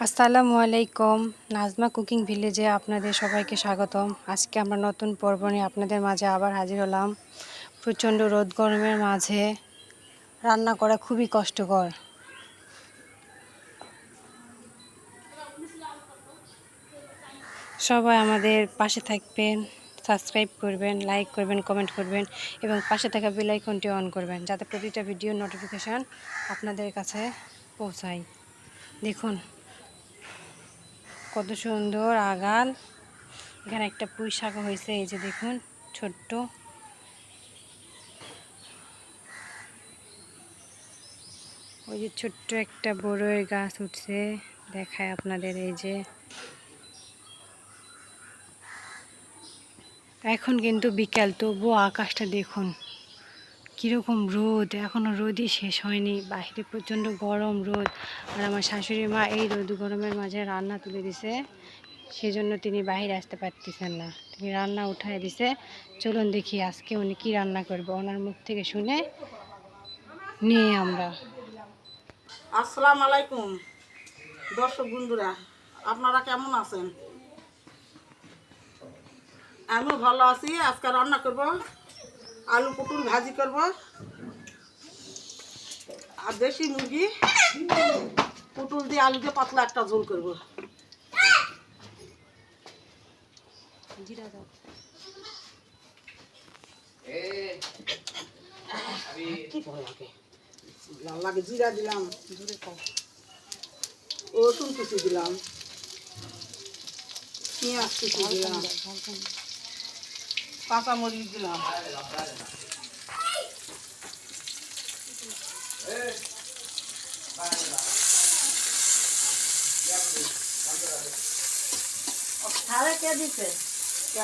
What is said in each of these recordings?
আসসালামু আলাইকুম। নাজমা কুকিং ভিলেজে আপনাদের সবাইকে স্বাগতম। আজকে আমরা নতুন পর্ব নিয়ে আপনাদের মাঝে আবার হাজির হলাম। প্রচণ্ড রোদ গরমের মাঝে রান্না করা খুবই কষ্টকর। সবাই আমাদের পাশে থাকবেন, সাবস্ক্রাইব করবেন, লাইক করবেন, কমেন্ট করবেন এবং পাশে থাকা বেল আইকনটি অন করবেন যাতে প্রতিটা ভিডিও নোটিফিকেশান আপনাদের কাছে পৌঁছায়। দেখুন কত সুন্দর আগাল। এখানে একটা পুঁই শাক হয়েছে, এই যে দেখুন ছোট্ট। ওই যে ছোট্ট একটা বড়ইয়ের গাছ উঠছে, দেখায় আপনাদের। এই যে এখন কিন্তু বিকাল, তবুও আকাশটা দেখুন কীরকম রোদ। এখনও রোদই শেষ হয়নি, বাইরে প্রচণ্ড গরম রোদ। আর আমার শাশুড়ি মা এই রোদ গরমের মাঝে রান্না তুলে দিছে, সেজন্য তিনি বাইরে আসতে পারতেছেন না। তিনি রান্না উঠায় দিছে। চলুন দেখি আজকে উনি কী রান্না করবো, ওনার মুখ থেকে শুনে নিয়ে আমরা। আসসালামু আলাইকুম দর্শক বন্ধুরা, আপনারা কেমন আছেন? আমিও ভালো আছি। আজকে রান্না করব আলু পটল ভাজি করব আর দেশি মুরগি পটল দিয়ে আলু দিয়ে পাতলা একটা ঝোল করব। লাল লাগে, জিরা দিলাম, রসুন কুচি দিলাম, পেঁয়াজ কুচি দিলাম, কাঁচামরিচ দিলাম,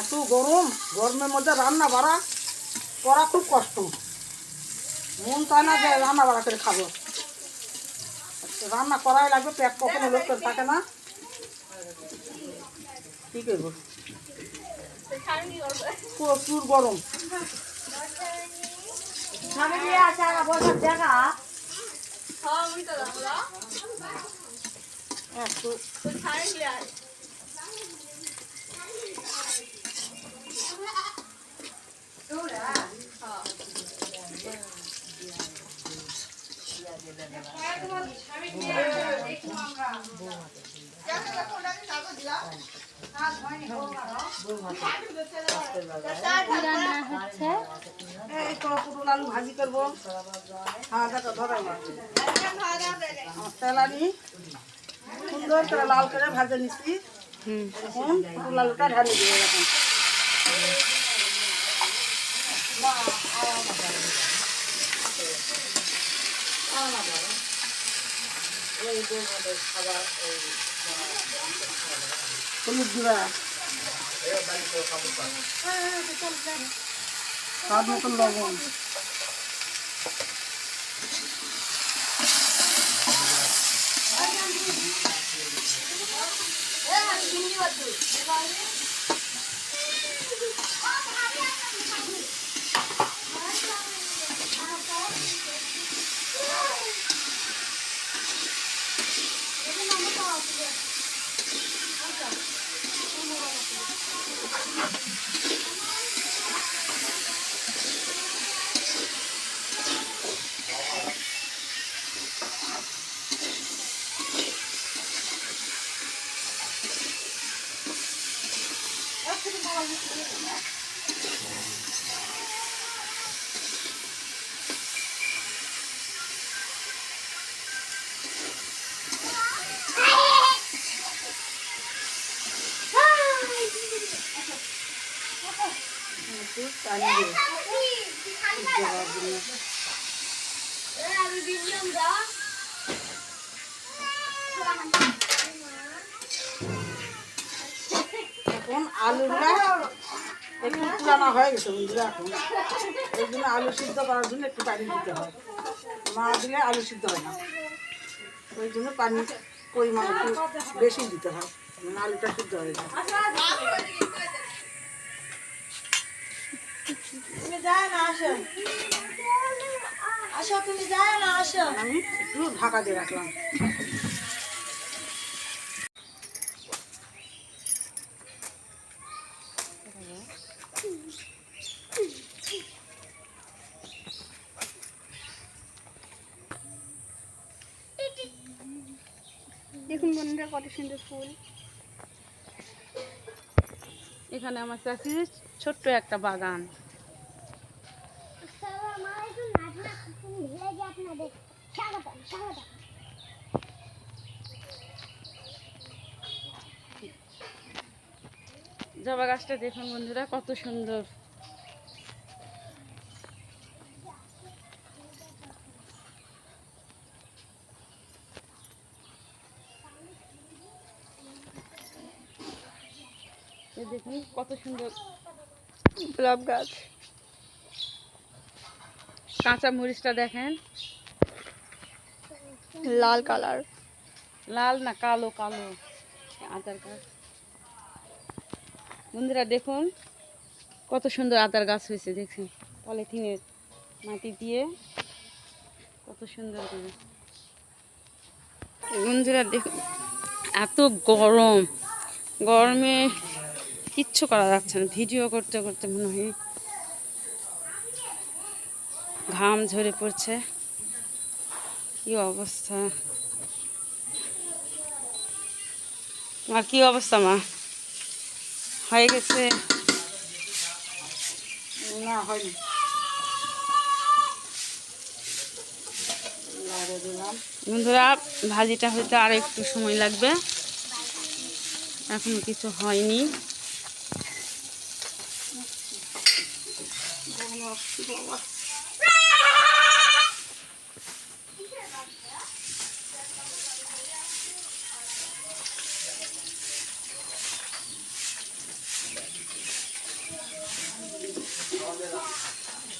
এত গরম, গরমের মধ্যে রান্না বাড়া করা খুব কষ্ট। মন চায় না যে রান্না বাড়া করে খাবো, রান্না করাই লাগবে। পেট কখনো লোকের থাকে না, কি করবো, প্রচুর গরম। পটল আলু ভাজি করবো। তেলানি সুন্দর করে লাল করে ভাজে নিচ্ছি। এখন পটল আলুটা ঢালি দিয়ে রাখুন। হলুদ গুঁড়া, স্বাদ মতন লবণ, এখন আলুগুলা একটু পুরানো হয়ে গেছে বন্ধুরা। এখন এই জন্য আলু সিদ্ধ করার জন্য একটু পানি দিতে হয়, না দিলে আলু সিদ্ধ হয় না। ওই জন্য পানি পরিমাণ একটু বেশি দিতে হয়, আলুটা সিদ্ধ হয়ে যায়। আমি একটু ঢাকা দিয়ে রাখলাম। দেখুন বন্ধুরা কত সুন্দর ফুল। এখানে আমার চাষির ছোট্ট একটা বাগান। জবা গাছটা দেখুন বন্ধুরা কত সুন্দর। এই দেখুন কত সুন্দর গোলাপ গাছ। কাঁচা মরিচটা দেখেন, লাল কালার। লাল না কালো কালো আদার গাছ। বন্ধুরা দেখুন কত সুন্দর আদার গাছ হয়েছে, দেখছেন পলিথিনের মাটি দিয়ে কত সুন্দর করে। বন্ধুরা দেখুন এত গরম, গরমে কিচ্ছু করা যাচ্ছে না। ভিডিও করতে করতে মনে হয় ঘাম ঝরে পড়ছে, কি অবস্থা। আর কি অবস্থা মা, হয়ে গেছে? না হয়নি, লাড়ে দিলাম। বন্ধুরা ভাজিটা হইতে আর একটু সময় লাগবে, এখন কিছু হয়নি।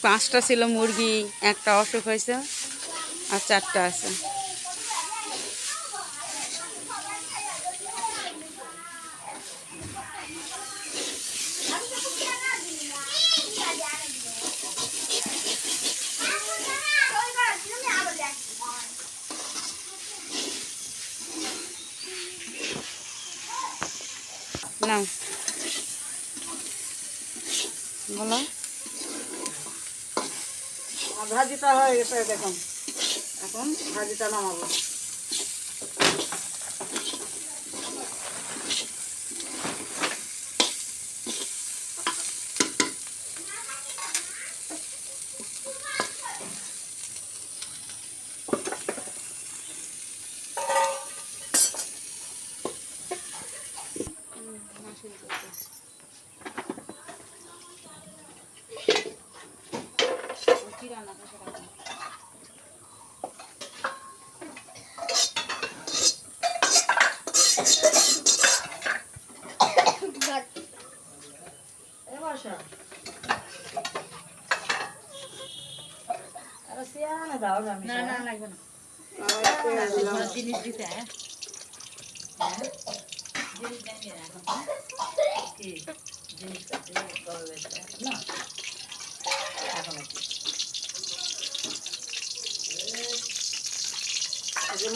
পাঁচটা ছিল মুরগি, একটা অসুখ হয়েছে আর চারটা আছে। নাও বলো। আর ভাজিটা হয়ে গেছে দেখুন, এখন ভাজিটা নামাবো।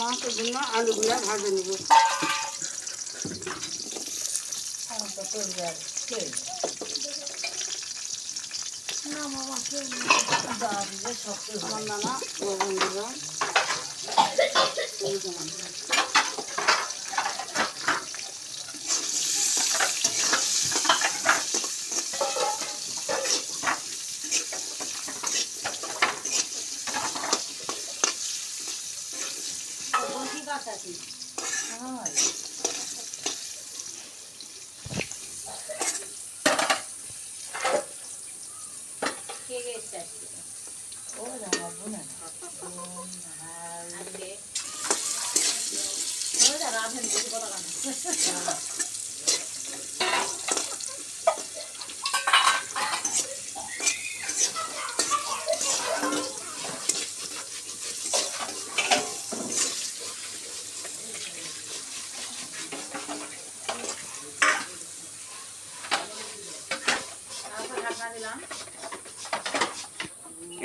মাংসের জন্য আলুগুলা ভাজে নিব। আমার নানা লবণ দিলাম।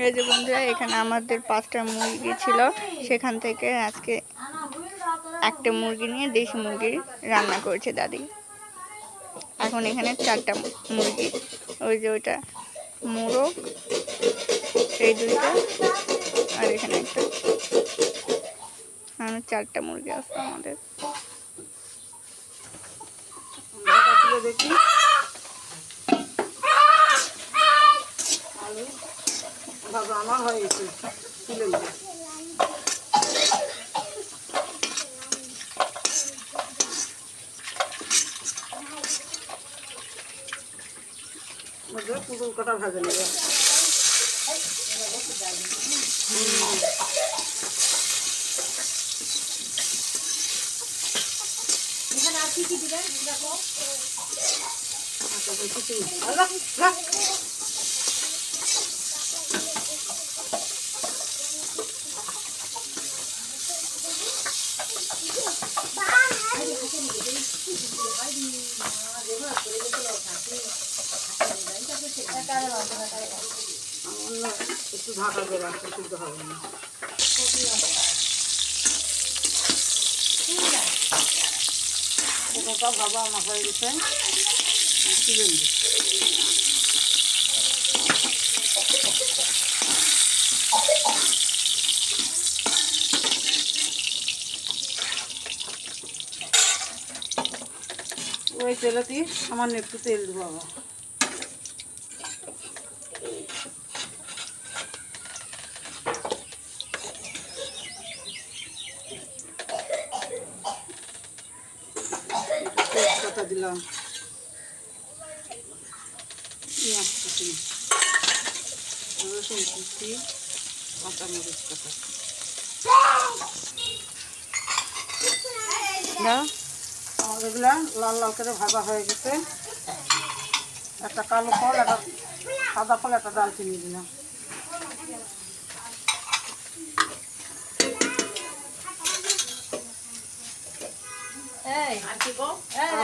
এই যে বন্ধুরা এখানে আমাদের 5টা মুরগি ছিল, সেখান থেকে আজকে একটা মুরগি নিয়ে দেশি মুরগি রান্না করেছে দাদি। এখন এখানে 4টা মুরগি, ওই যে ওইটা মোরগ, এই দুইটা আর এখানে একটা, 4টা মুরগি আছে আমাদের। খুলে দেখি। আলু ভাজা আমার হয়ে গেছে, তুলে নেব। মধ্যে পুটুল কাটা ভাজে নেবে। একটু ঢাকা দিয়ে রাখতে সিদ্ধ হবে না। পটলটা ভাজা আমার হয়ে গেছে, তুলে নেব। ওই তেলেতেই সামান্য একটু তেল দেবো আবার। তেজপাতা দিলাম, পেঁয়াজ কুচি, রসুন কুচি, কাঁচামরিচ কাটা। আমার এগুলা লাল লাল করে ভাজা হয়ে গেছে। একটা কালো ফল, একটা সাদা ফল, একটা দারচিনি দিলাম।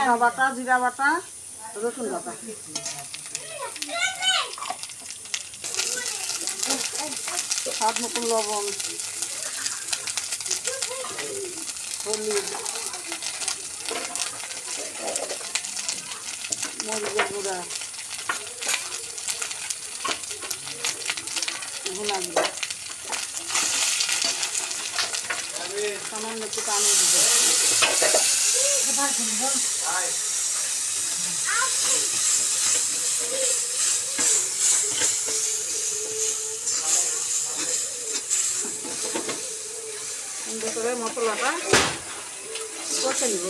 আদা বাটা, জিরা বাটা, রসুন বাটা। স্বাদ মতন লবণ, হলুদ, মরিচের গুঁড়া, ধনা জিরা, সামান্য একটু পানি দিব। সুন্দর করে মশলাটা কষে নিব।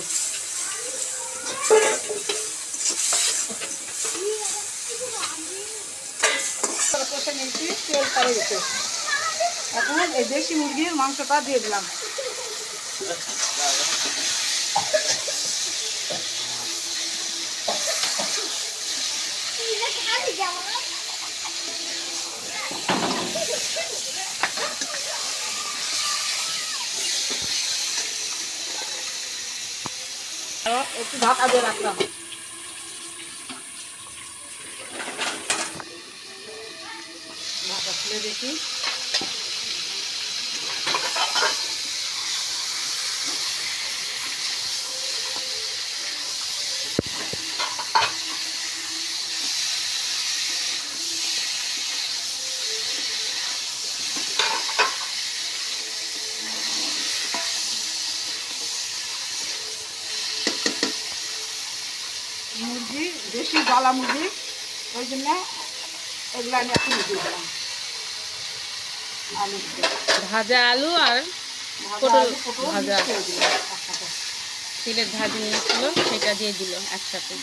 কষে নিয়েছি, তেল পড়ে গেছে। এখন এই দেশি মুরগির মাংসটা দিয়ে দিলাম। একটু ঢাকা দিয়ে রাখলাম। ঢাকা খুলে দেখি। মুরগি দেশি গলা মুরগি, ওই জন্য এগুলো আমি এখন দিয়ে দিলাম। আলু ভাজা আলু আর পটল ভাজা। দিয়ে দিলাম একসাথে। সিলেট ভাজি নিয়েছিল সেটা দিয়ে দিল একসাথে।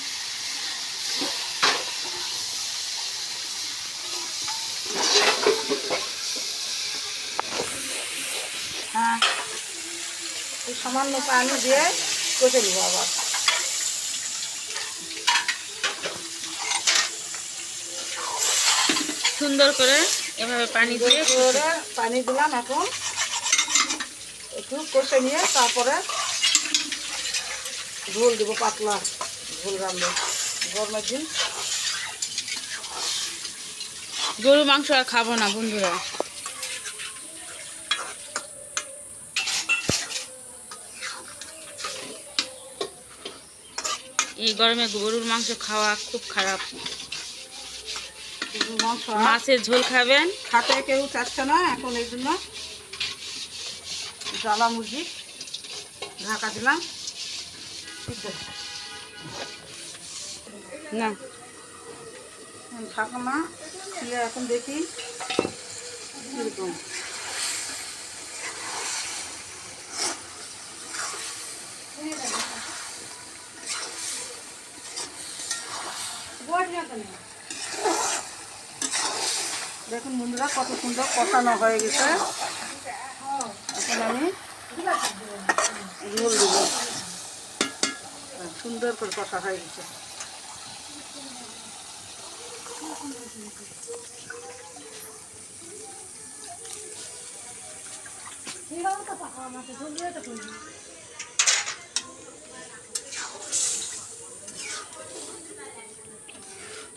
হ্যাঁ, এই সামান্য পানি দিয়ে কষে নেবো আবার। সুন্দর করে এভাবে পানি দিয়ে পানি দিলাম। এখন একটু কষে নিয়ে তারপরে ঝোল দেবো, পাতলা ঝোল রাখবো। গরমের দিন গরু মাংস আর খাবো না বন্ধুরা। এই গরমে গরুর মাংস খাওয়া খুব খারাপ। মাংস মাছের ঝোল খাবেন, খাতে কেউ চাচ্ছে না এখন, এই জন্য জ্বালা মুরগি ঢাকা দিলাম। না ঢাকনা খুলে এখন দেখি কীরকম। দেখুন বন্ধুরা কত সুন্দর কষানো হয়ে গেছে। এখন আমি ঝোল দেব। সুন্দর করে কষা হয়ে গেছে।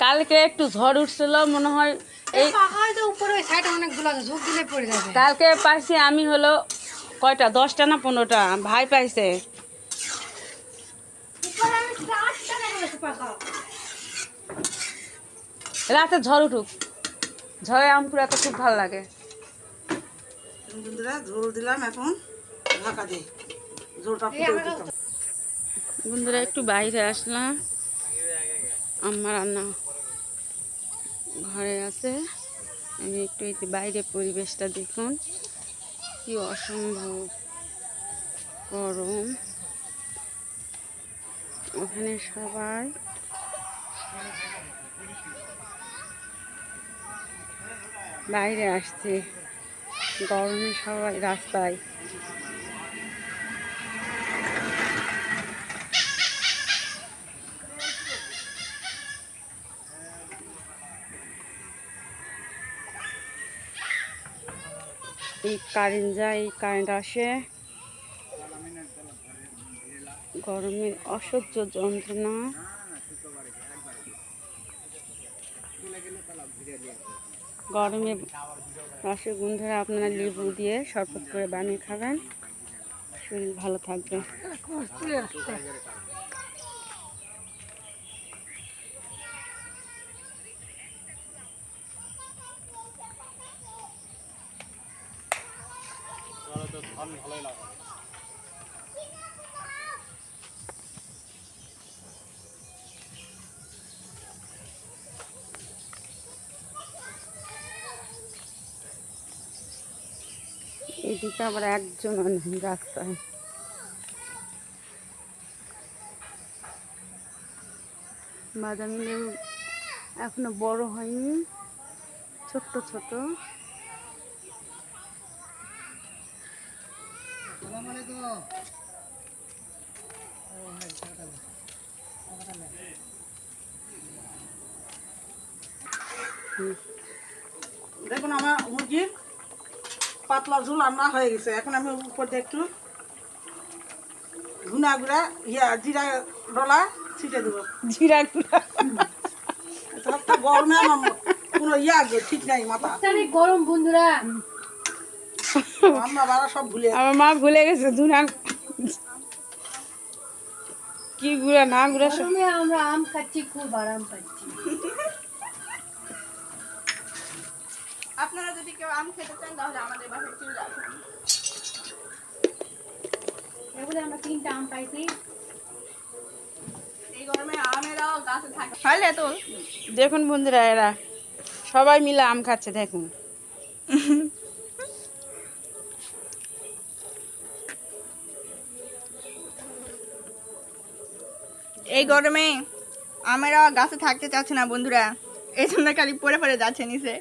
কালকে একটু ঝড় উঠছিল মনে হয়, এই উপরে ওই সাইডে অনেকগুলো আছে, ঝোঁক দিলে পড়ে যাবে। কালকে পাইছি আমি হলো কয়টা, 10টা না 15টা, ভাই পাইছে। রাতে ঝড় উঠুক, ঝড়ে আম কুড়াতে খুব ভালো লাগে। বন্ধুরা ঝোল দিলাম, এখন ঢাকা দিই, ঝোলটা ফুটে দিতাম। বন্ধুরা একটু বাইরে আসলাম, আমার রান্না ঘরে আছে, আমি একটু এই যে বাইরে পরিবেশটা দেখুন, কি অসম্ভব গরম। ওখানে সবাই বাইরে আসছে, গরমে সবাই রাস্তায়। এই কারেন্ট যায়, এই কারেন্ট আসে, গরমের অসহ্য যন্ত্রণা। গরমে রসের গন্ধে আপনারা লেবু দিয়ে শরবত করে বানিয়ে খাবেন, শরীর ভালো থাকবে। এদিকে আবার একজন নেই রাস্তায়। বাদামি লেবু এখনো বড় হয়নি, ছোট্ট ছোট। দেখুন আমার মুরগির পাতলা ঝোল রান্না হয়ে গেছে। এখন আমি উপর দিয়ে একটু ধুনা গুঁড়া জিরা ডলা ছিটে দেবো। জিরা গুঁড়া একটা গরমে আমার কোনো ঠিক নাই, মাথা গরম বন্ধুরা, রান্না বাড়া সব ভুলে আমার মা ভুলে গেছে ধুনা কি গুঁড়া না গুঁড়া সব। গরমে আমরা আম খাচ্ছি, খুব আরাম পাচ্ছি। আপনারা যদি কেউ আম খেতে চান তাহলে আমাদের বাসায় চলে আসুন। এগুলো আমরা 3টা আম পাইছি। এই গরমে আমেরাও গাছে থাকে। হলে তো দেখুন বন্ধুরা, এরা সবাই মিলে আম খাচ্ছে, দেখুন। এই গরমে আমেরা গাছে থাকতে চাচ্ছে না বন্ধুরা, এই জন্য খালি পড়ে পড়ে যাচ্ছে নিচে।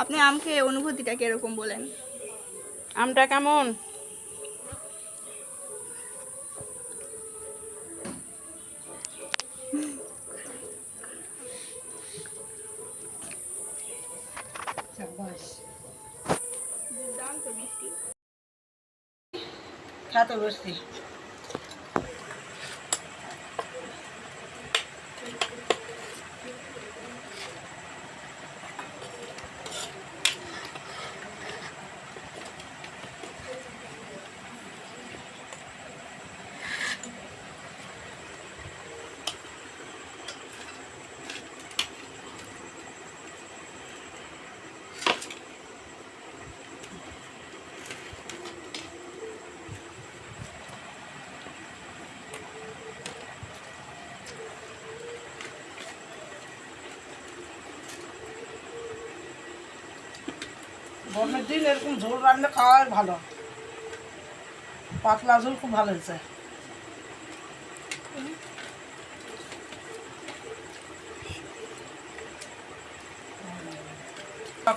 আপনি আম খেয়ে অনুভূতিটা কিরকম বলেন? আমটা কেমন? খেতে বসছি। গরমের দিন এরকম ঝোল রান্না খাওয়াই ভালো। পাতলা ঝোল খুব ভালো হয়েছে।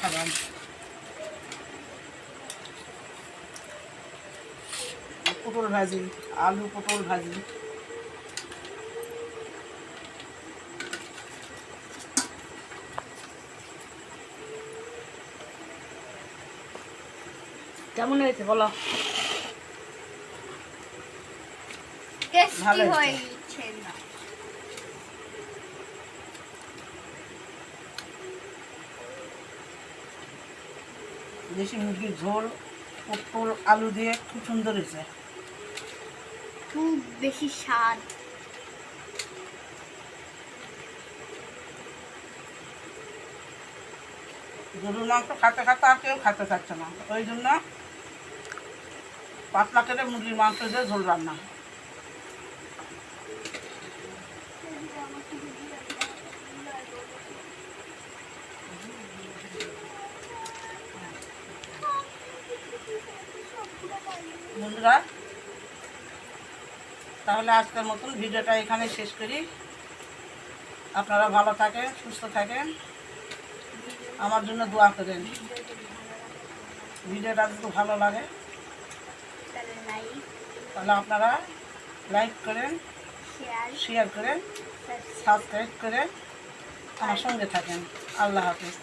খাবেন পটল ভাজি, আলু পটল ভাজি। কেমন হয়েছে বলো? ভালো টেস্টি হয়েছে। হয়েছে না? দেশি মুরগির ঝোল পটল আলু দিয়ে খুব সুন্দর হয়েছে। খুব বেশি স্বাদ। গরুর মাংস খাতে খাতে আর কেউ খেতে চাচ্ছে না, ওই জন্য পাতলা করে মুরগির মাংস দিয়ে ঝোল রান্না। বন্ধুরা, তাহলে আজকের মতন ভিডিওটা এখানে শেষ করি। আপনারা ভালো থাকেন, সুস্থ থাকেন, আমার জন্য দোয়া করেন। ভিডিওটা যদি ভালো লাগে তাহলে আপনারা লাইক করেন, শেয়ার করেন, সাবস্ক্রাইব করেন, আমার সঙ্গে থাকেন। আল্লাহ হাফেজ।